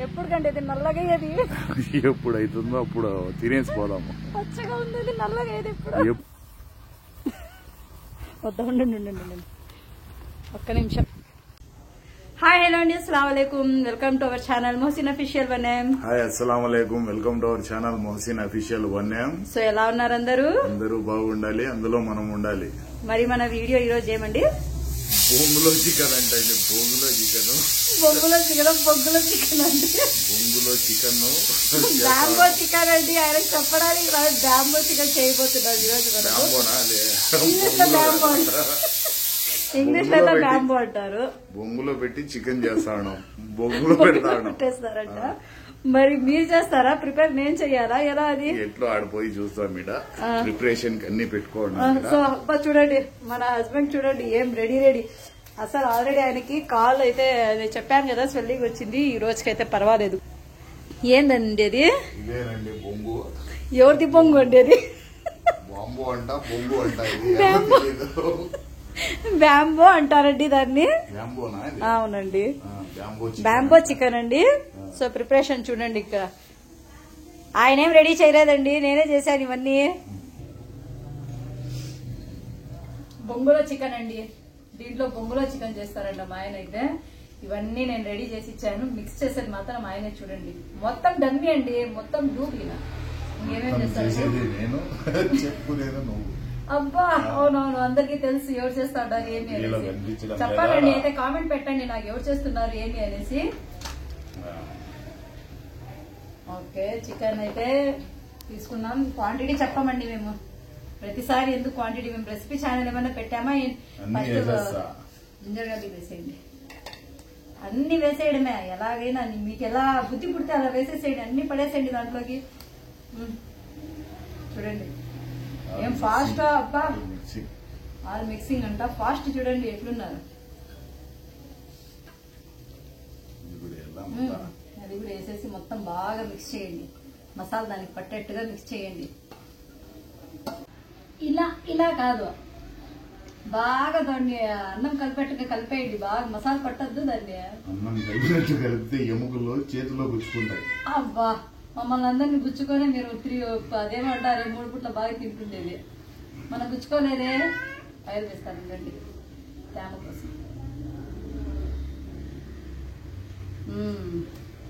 ఎప్పుడుకండి ఇది నల్లగా అది ఎప్పుడు అవుతుందో అప్పుడు తినేసిపోదాము. పచ్చగా ఉంది నల్లగా ఏది ఇప్పుడు వద్దా ఉండండి ఒక్క నిమిషం. హాయ్ హలో అండి, అస్సలాం వాలేకుమ్, welcome to our channel Mohsin official one name. Hi అస్సలాం వాలేకుమ్, welcome to our channel Mohsin official one name. So ఎలా ఉన్నారు అందరూ? అందరూ బాగుండాలి, అందులో మనం ఉండాలి. మరి మన వీడియో ఈ రోజు ఏమండి? బొంగులో చికెన్ అంటండి. బొంగులో చికెన్ అండి. బొంగులో చికెన్ డాంబో చికెన్ అండి. ఆయన చెప్పడానికి డాంబో చికెన్ చేయబోతున్నారు ఈరోజు. ఇంగ్లీష్ లో డాంబో అంటారు. బొంగులో పెట్టి చికెన్ చేస్తాను, బొంగులో పెట్టేస్తారంట. మరి మీరు చేస్తారా ప్రిపేర్? నేను చెయ్యాలా? ఎలా అది? ఎట్లో ఆడిపోయి చూస్తాం ఇడ ప్రిపరేషన్ అన్ని పెట్టుకోండి. సో అబ్బా చూడండి, మన హస్బెండ్ చూడండి ఏం రెడీ. అసలు ఆల్రెడీ ఆయనకి కాల్ అయితే చెప్పాను కదా, స్వెల్లింగ్ వచ్చింది. ఈ రోజుకైతే పర్వాలేదు. ఏందండి అది? ఇదేనండి బొంగు. ఎవరిది బొంగు అండి అది? బాంబు అంట, బొంగు అంట. బ్యాంబో అంటారండి దాన్ని. అవునండి, బ్యాంబో చికెన్ అండి. సో ప్రిపరేషన్ చూడండి. ఇక్కడ ఆయన ఏం రెడీ చేయలేదండి, నేనే చేశాను ఇవన్నీ. బొంగులో చికెన్ అండి. దీంట్లో బొంగులో చికెన్ చేస్తారండి మా ఆయన అయితే. ఇవన్నీ నేను రెడీ చేసి ఇచ్చాను. మిక్స్ చేసేది మాత్రం ఆయనే. చూడండి మొత్తం డమ్మీ అండి, మొత్తం డూబీన. ఇంకేమేం చేస్తాను అబ్బా. అవునవును, అందరికీ తెలుసు ఎవరు చేస్తాడు ఏమి అనేసి. చెప్పాలండి అయితే కామెంట్ పెట్టండి నాకు ఎవరు చేస్తున్నారు ఏమి అనేసి. ఓకే, చికెన్ అయితే తీసుకున్నాం. క్వాంటిటీ చెప్పమండి మేము ప్రతిసారి. ఎందుకు క్వాంటిటీ? మేము రెసిపీ ఛానల్ ఏమైనా పెట్టామా? ఫస్ట్ జింజర్ గార్లిక్ వేసేయండి. అన్ని వేసేయడమే, ఎలాగైనా మీకు ఎలా బుద్ధి పుడితే అలా వేసేసేయండి. అన్ని పడేసేయండి దాంట్లోకి. చూడండి ఏం ఫాస్ట్ అబ్బా. ఆల్ మిక్సింగ్ అంట ఫాస్ట్. చూడండి ఎట్లున్నారు. అది కూడా వేసేసి మొత్తం బాగా మిక్స్ చేయండి. మసాలా దానికి పట్టేట్టుగా మిక్స్ చేయండి. ఇలా కాదు, బాగా దాన్ని అన్నం కలిపేట్టుగా కలిపేయండి. బాగా మసాలా పట్టద్దు దాన్ని. అన్నం కలిపినట్టు కలిపితే ఎముకలు చేతిలో గుచ్చుకుంటాయి. అబ్బా, మమ్మల్ని అందరినీ గుచ్చుకొని మీరు అదేమంటారు 3 పూట్ల బాగా తింటుండేది. మనం గుచ్చుకోలేదే. ఆయిల్ వేస్తాను రండి తేమ కోసం.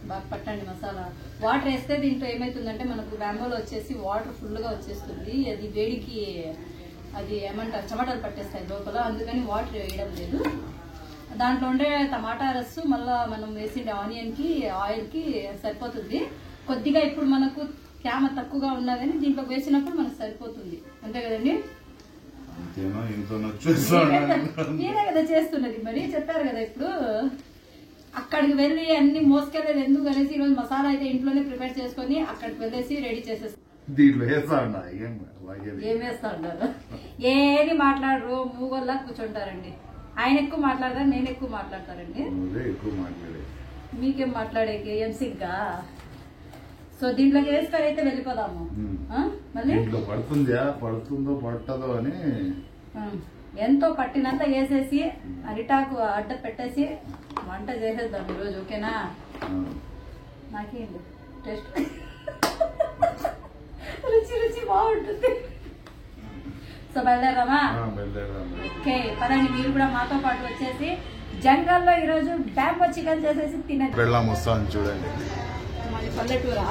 బాగా పట్టండి మసాలా. వాటర్ వేస్తే దీంట్లో ఏమైతుందంటే మనకు బ్యాంబోలో వచ్చేసి వాటర్ ఫుల్ గా వచ్చేస్తుంది. అది వేడికి అది ఏమంటారు చెమటలు పట్టేస్తాయి లోపల. అందుకని వాటర్ వేయడం లేదు. దాంట్లో ఉండే టమాటా రస్సు మళ్ళా మనం వేసిండే ఆనియన్ కి ఆయిల్ కి సరిపోతుంది. కొద్దిగా ఇప్పుడు మనకు తేమ తక్కువగా ఉన్నా కానీ దీంట్లో వేసినప్పుడు మనకు సరిపోతుంది. అంతే కదండి? మీరే కదా చేస్తున్నది. మరి చెప్పారు కదా. ఇప్పుడు అక్కడికి వెళ్ళి అన్ని మోసుకెళ్ళేది ఎందుకు అనేసి ఈరోజు మసాలా అయితే ఇంట్లోనే ప్రిపేర్ చేసుకుని అక్కడికి వెళ్ళేసి రెడీ చేసేస్తాం. ఏం వేస్తా ఉంటారు? ఏది మాట్లాడరు, మూగోల్లా కూర్చుంటారండి. ఆయన ఎక్కువ మాట్లాడతారు, నేను ఎక్కువ మాట్లాడతారండి. మీకేం మాట్లాడేకి ఏం సిగ్గా? సో దీంట్లోకి వేసుకొని అయితే వెళ్ళిపోదాము. మళ్ళీ పడుతుందో పట్టదో అని ఎంతో పట్టినంత వేసేసి అరిటాకు అడ్డ పెట్టేసి వంట చేసేద్దాం ఈరోజు. ఓకేనా? నాకేంటి టేస్ట్ రుచి బాగుంటుంది. సో బయలుదేరామా? ఓకే పదండి. మీరు కూడా మాతో పాటు వచ్చేసి జంగల్లో ఈరోజు బ్యాంబో చికెన్ చేసేసి తినేది. చూడండి పల్లెటూరా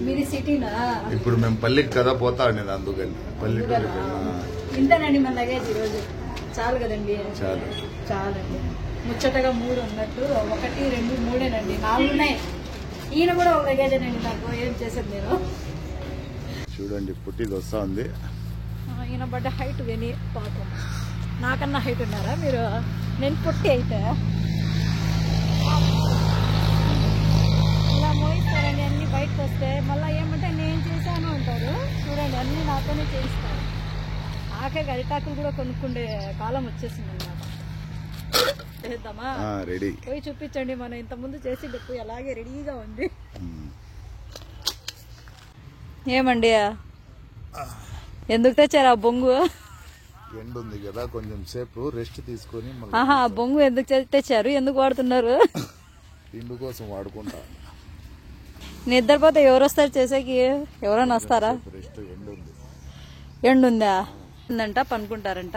మీది? సిటీనా? ఇప్పుడు మేము పల్లెకి కదా పోతా ఉండేది, అందుకని పల్లెటూరు. ఇంతేనండి మన లగేజ్ ఈరోజు. చాలు కదండి? చాలండి. ముచ్చటగా 3 ఉన్నట్టు 1, 2, 3 4 ఉన్నాయి. ఈయన కూడా ఒక లగేజేనండి. నాకు ఏం చేసేది నేను. చూడండి పుట్టిది వస్తా ఉంది. ఈయన బడ్డ హైట్ విని పాపం నాకన్నా హైట్ ఉన్నారా మీరు? నేను పుట్టి అయితే ఇలా మోయిస్తారండి. అన్ని బయటకు వస్తే మళ్ళీ ఏమంటే నేను చేశాను అంటారు. చూడండి అన్ని నాతోనే చేయిస్తారు. ఆఖరికి అరిటాకులు కూడా కొనుక్కుండే కాలం వచ్చేసింది అన్నమాట. చేద్దామా? రెడీ. పోయి చూపించండి. మనం ఇంత ముందు చేసి డప్పు అలాగే రెడీగా ఉంది. ఏమండి ఎందుకు తెచ్చారు ఆ బొంగు? ఎండు ఉంది కదా, కొంచెం సేపు రెస్ట్ తీసుకొని. బొంగు ఎందుకు తెచ్చారు? ఎందుకు వాడుతున్నారు? తిండి కోసం వాడుకుంటా. నిద్రపోతే ఎవరు వస్తారు చేసేకి? ఎవరైనా వస్తారా? ఎండు ఉందా? ఉందంట, పనుకుంటారంట.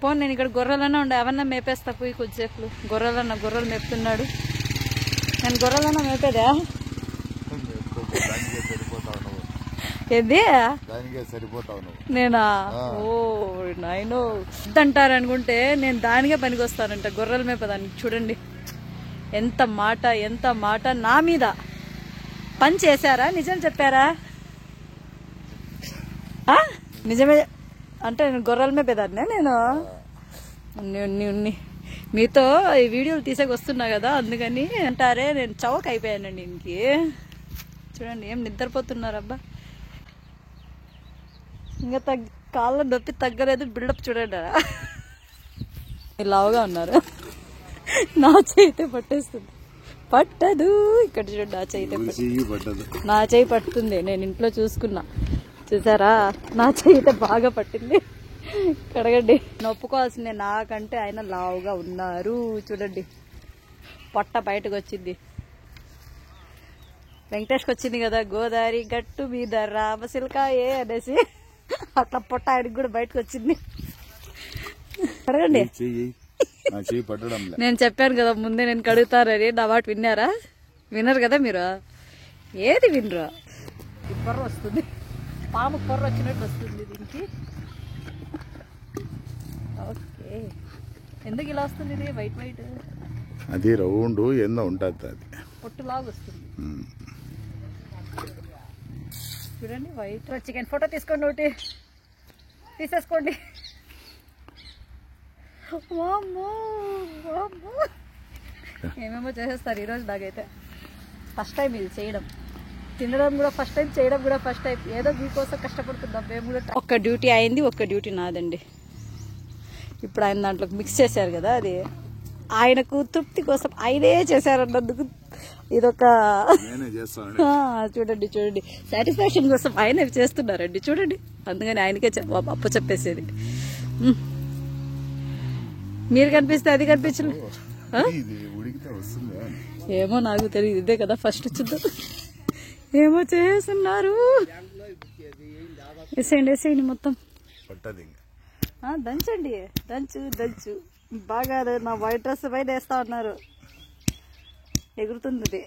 పోను నేను ఇక్కడ గొర్రెలన్నా ఉండే అవన్నా మేపేస్తా పోయి కొద్దిసేపు. గొర్రెలు మేపుతున్నాడు. నేను గొర్రెలన్నా మేపేదా? ఏంది నేనా? ఓ నాయనో అంటారు అనుకుంటే నేను దానికే పనికి వస్తానంట, గొర్రెలు మేపదానికి. చూడండి ఎంత మాట నా మీద. పని చేశారా? నిజం చెప్పారా? నిజమే అంటే నేను గొర్రెలు మేపేదాన్నే. నేను మీతో ఈ వీడియోలు తీసేకి వస్తున్నా కదా, అందుకని అంటారే నేను చౌక్ అయిపోయానండి. ఇంకి చూడండి ఏం నిద్రపోతున్నారబ్బా. ఇంకా కాళ్ళ నొప్పి తగ్గలేదు. బిల్డప్ చూడండి, లావుగా ఉన్నారు. నా చేయితే పట్టేస్తుంది. పట్టదు. ఇక్కడ చూడండి నా చేయి పట్టుతుంది. నేను ఇంట్లో చూసుకున్నా, చూసారా? నా చేయి అయితే బాగా పట్టింది. కడగండి. నొప్పుకోవాల్సిందే, నాకంటే ఆయన లావుగా ఉన్నారు. చూడండి పొట్ట బయటకు వచ్చింది. వెంకటేష్కి వచ్చింది కదా, గోదావరి గట్టు మీద రామశిల్కాయే అనేసి, అట్లా పొట్ట ఆయనకి కూడా బయటకు వచ్చింది. కడగండి. నేను చెప్పాను కదా ముందే నేను కడుగుతారని. నా మాట విన్నారా? వినరు కదా మీరు. ఏది వినరు. పొర్ర వస్తుంది, పాము పొర్ర వచ్చినట్టు వస్తుంది దీనికి. ఓకే, ఎందుకు ఇలా వస్తుంది ఇది? వైట్ అది రౌండ్ ఏందో ఉంటుంది, అది పొట్టులాగా వస్తుంది. చూడండి వైట్. చికెన్ ఫోటో తీసుకోండి, ఒకటి తీసేసుకోండి. ఏమేమో చేసేస్తారు ఈరోజు. నాకైతే ఫస్ట్ టైం ఇది చేయడం, తినడం కూడా ఫస్ట్ టైం, చేయడం కూడా ఫస్ట్ టైం. ఏదో మీకోసం కష్టపడుతున్నాం మేము కూడా. ఒక్క డ్యూటీ అయింది, ఒక్క డ్యూటీ నాదండి. ఇప్పుడు ఆయన దాంట్లోకి మిక్స్ చేశారు కదా, అది ఆయనకు తృప్తి కోసం ఆయనే చేశారన్నందుకు ఇదొక చూడండి సాటిస్ఫాక్షన్ కోసం ఆయన చేస్తున్నారండి. చూడండి, అందుకని ఆయనకే అప్పు చెప్పేసేది. మీరు కనిపిస్తే అది కనిపించలేదు. ఏమో నాకు తెలియదు, ఇదే కదా ఫస్ట్ చూద్దాం. ఏమో చేస్తున్నారు. వేసేయండి మొత్తం. దంచండి, దంచు బాగా. నా వైట్ డ్రెస్ పైన వేస్తా ఉన్నారు, ఎగురుతుంది.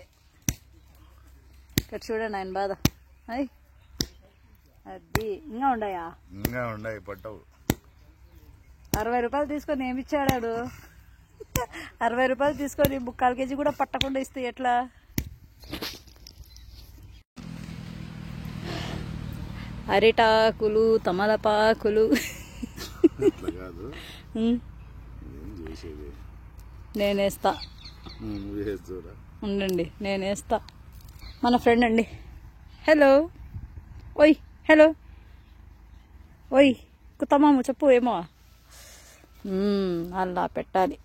ఇక్కడ చూడండి ఆయన బాధ. అది ఇంకా ఉన్నాయి పట్టవు. 60 రూపాయలు తీసుకొని ఏమిచ్చాడాడు? 60 రూపాయలు తీసుకొని 3/4 కేజీ కూడా పట్టకుండా ఇస్తే ఎట్లా? అరిటాకులు, తమలపాకులు. నేనేస్తా, ఉండండి నేనేస్తా. మన ఫ్రెండ్ అండి. హలో ఓయ్, హలో ఓయ్ కుతమాము చెప్పు. ఏమో అలా పెట్టాలి.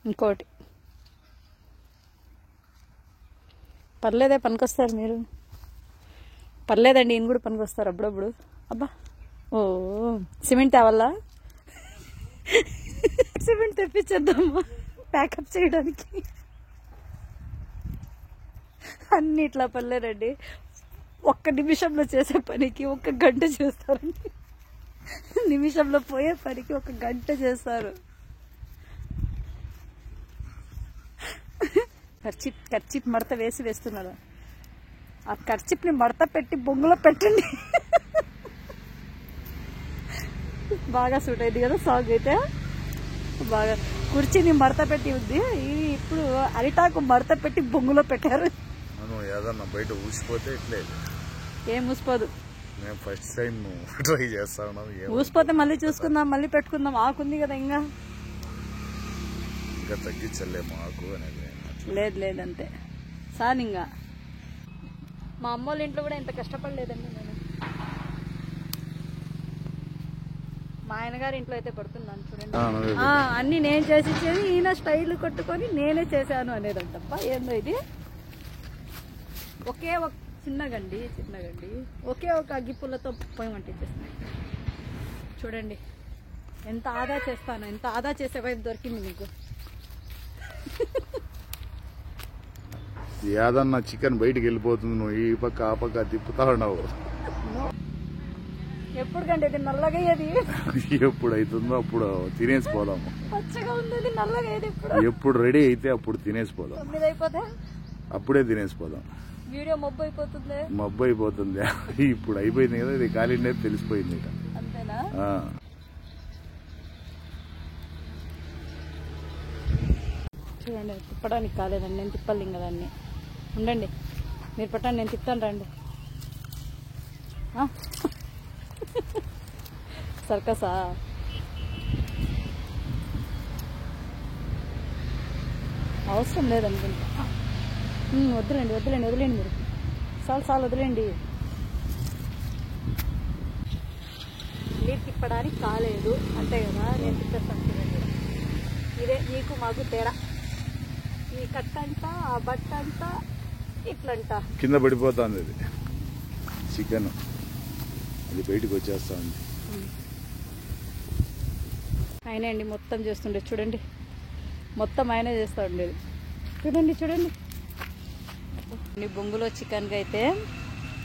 ఇంకోటి పర్లేదే, పనికొస్తారు మీరు. పర్లేదండి, ఈయన కూడా పనికొస్తారు అప్పుడప్పుడు. అబ్బా, ఓ సిమెంట్ తేవాలా? సిమెంట్ తెప్పించేద్దామా ప్యాకప్ చేయడానికి? అన్ని ఇట్లా పర్లేదండి. 1 నిమిషంలో చేసే పనికి 1 గంట చేస్తారండి. నిమిషంలో పోయే పనికి 1 గంట చేస్తారు. కర్చీప్ మడత వేస్తున్నారు. ఆ కర్చీప్ని మడత పెట్టి బొంగులో పెట్టండి. బాగా సూట్ అయింది కదా సాంగ్ అయితే. బాగా కుర్చీని మడత పెట్టి ఉంది. ఇది ఇప్పుడు అరిటాకు మడత పెట్టి బొంగులో పెట్టారు. ఏదన్నా బయట ఊసిపోతే ఇట్లే. ఏం ఊసిపోదు. ఫస్ట్ టైం ట్రై చేస్తాను. ఊసిపోతే మళ్ళీ చూసుకుందాం, మళ్ళీ పెట్టుకుందాం. ఆకుంది కదా, ఇంకా తగ్గించలేము ఆకు అనేది. లేదు అంతే సార్. ఇంకా మా అమ్మ వాళ్ళ ఇంట్లో కూడా ఇంత కష్టపడలేదండి నేను. మా ఆయనగారి ఇంట్లో అయితే పడుతున్నాను చూడండి. అన్ని నేను చేసి ఇచ్చేది, ఈయన స్టైల్ కొట్టుకొని నేనే చేశాను అనేదంటప్ప. ఏందో ఇది, ఒకే ఒక చిన్నగండి ఒకే ఒక అగ్గిపుల్లతో పొయ్యి వంటిచ్చేస్తాను. చూడండి ఎంత ఆదా చేస్తాను, ఎంత ఆదా చేసే వైపు దొరికింది మీకు. ఏదన్నా చికెన్ బయటికి వెళ్ళిపోతుంది, నువ్వు ఈ పక్క ఆ పక్క తిప్పుతా ఉన్నావు. ఎప్పుడు కంటే ఇది నల్లగా అయ్యేది ఎప్పుడు అవుతుందో అప్పుడు తినేసిపోదాము. పచ్చగా ఉంది నల్లగా అయ్యేది. ఎప్పుడు రెడీ అయితే అప్పుడు తినేసిపోదాం. 9 అయిపోతే అప్పుడే తినేసిపోదాం. వీడియో మబ్బు అయిపోతుంది. మబ్బు అయిపోతుంది. ఇప్పుడు అయిపోయింది కదా, ఇది కాలిండే తెలిసిపోయింది ఇక. అంతేనా? చూడండి, తిప్పడానికి కాలేదండి, నేను తిప్పాలి ఇంకా దాన్ని. ఉండండి, మీరు పట్టండి, నేను తిప్పుతాను రండి. సర్కసా? అవసరం లేదనుకుంటా. వద్దులేండి వద్దులేండి వదిలేండి, మీరు చాలు వదిలేండి. మీరు తిప్పడానికి కాలేదు అంతే కదా, నేను తిప్పేస్తాను. చూడండి, ఇదే నీకు మాకు తేడా. ఈ కట్ట అంతా, ఆ బట్ట అంతా ఇట్లంట కింద పడిపోతుంది. ఇది చికెన్, అది బయటకు వచ్చేస్తా ఉంది. ఆయనే అండి మొత్తం చేస్తుండే. చూడండి, మొత్తం ఆయనే చేస్తూ ఉండేది. చూడండి బొంగులో చికెన్కి అయితే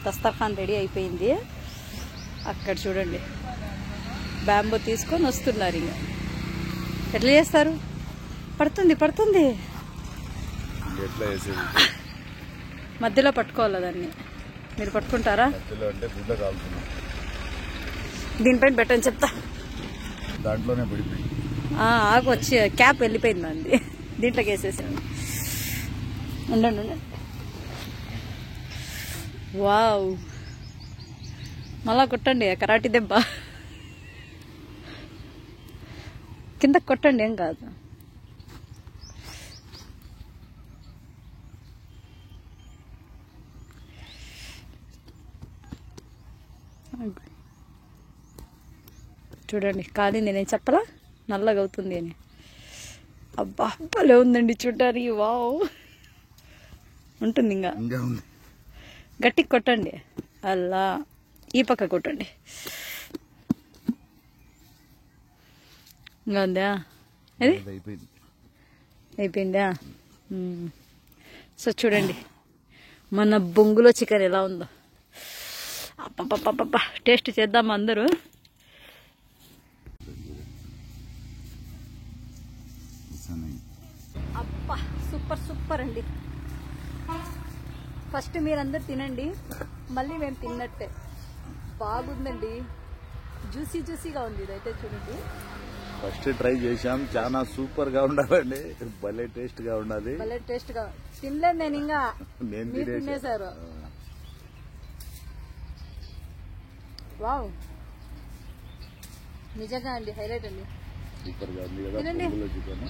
దస్తర్ఖాన్ రెడీ అయిపోయింది. అక్కడ చూడండి, బ్యాంబో తీసుకొని వస్తున్నారు. ఇంకా ఎట్లా చేస్తారు? పడుతుంది. ఎట్లా చేసేది? మధ్యలో పట్టుకోవాలి దాన్ని. మీరు పట్టుకుంటారా? మధ్యలో అంటే గుడ్డ కాలుతున్నా. దీనిపైన పెట్టని చెప్తా. దాంట్లోనే పడిపోయింది. ఆకు వచ్చి క్యాప్ వెళ్ళిపోయింది అంది. దీంట్లోకి వేసేసాను. ఉండండి. వావ్, మళ్ళా కొట్టండి, కరాటీ దెబ్బ. కింద కొట్టండి, ఏం కాదు. చూడండి, కాలింది. నేను చెప్పలా నల్లగా అవుతుంది అని. అబ్బా భలే ఉందండి చూడ్డానికి. వావ్, ఉంటుంది ఇంకా. గట్టికి కొట్టండి, అలా ఈ పక్క కొట్టండి. ఇంకా ఉందా? అది అయిపోయిందా? సో చూడండి మన బొంగులో చికెన్ ఎలా ఉందో. అప్ప టేస్ట్ చేద్దాం అందరూ. అబ్బా సూపర్ అండి. ఫస్ట్ మీరందరూ తినండి, మళ్ళీ మేము తిన్నట్టే. బాగుందండి, జ్యూసీగా ఉంది. ఇదైతే చూడండి, ఫస్ట్ ట్రై చేశాం, చాలా సూపర్ గా ఉండాలండి. భలే టేస్ట్ గా ఉండాలి. తినలేదు నేను ఇంకా, మీరు తినేశారు. వావ్, నిజంగా అండి హైలైట్ అండి. సూపర్ గా ఉంది కదా తినండి. బొంగులో చికెన్.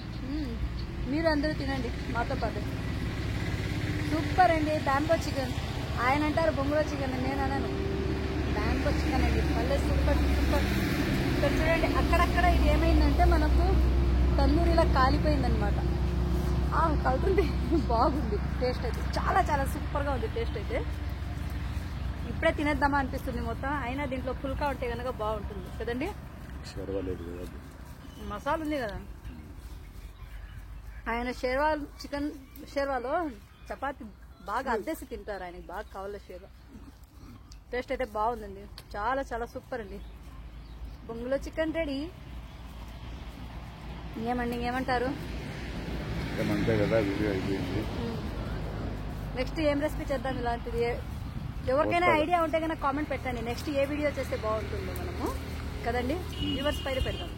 మీరు అందరూ తినండి మాతో పాటు. సూపర్ అండి బ్యాంబో చికెన్. ఆయన అంటారు బొంగులో చికెన్, నేను అన్నాను బ్యాంబో చికెన్ అండి. మళ్ళీ సూపర్. ఇక్కడ చూడండి, అక్కడక్కడ ఇది ఏమైందంటే మనకు తందూరిలా కాలిపోయిందనమాట. కలుతుంది. బాగుంది టేస్ట్ అయితే, చాలా సూపర్గా ఉంది టేస్ట్ అయితే. ఇప్పుడే తినేద్దామా అనిపిస్తుంది మొత్తం. అయినా దీంట్లో పుల్కా ఉంటే కనుక బాగుంటుంది కదండి. మసాలా ఉంది కదా. ఆయన చికెన్ షేర్వాలో చపాతి బాగా అద్దేసి తింటారు, ఆయనకి బాగా కావాలి షేర్వా. టేస్ట్ అయితే బాగుందండి, చాలా సూపర్ అండి. బొంగులో చికెన్ రెడీ. ఏమంటారు? నెక్స్ట్ ఏం రెసిపీ చేద్దాం ఇలాంటిది? ఎవరికైనా ఐడియా ఉంటే కనుక కామెంట్ పెట్టండి. నెక్స్ట్ ఏ వీడియో చేస్తే బాగుంటుందో మనము కదండి, వ్యూవర్స్ పైన పెడదాం.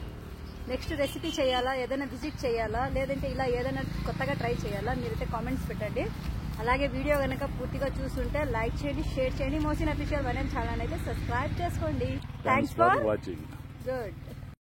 నెక్స్ట్ రెసిపీ చేయాలా, ఏదైనా విజిట్ చేయాలా, లేదంటే ఇలా ఏదైనా కొత్తగా ట్రై చేయాలా, మీరైతే కామెంట్స్ పెట్టండి. అలాగే వీడియో కనుక పూర్తిగా చూస్తుంటే లైక్ చేయండి, షేర్ చేయండి. మోసిన్ అఫీషియల్ 1M ఛానల్ అయితే సబ్స్క్రైబ్ చేసుకోండి. Thanks for watching. గుడ్.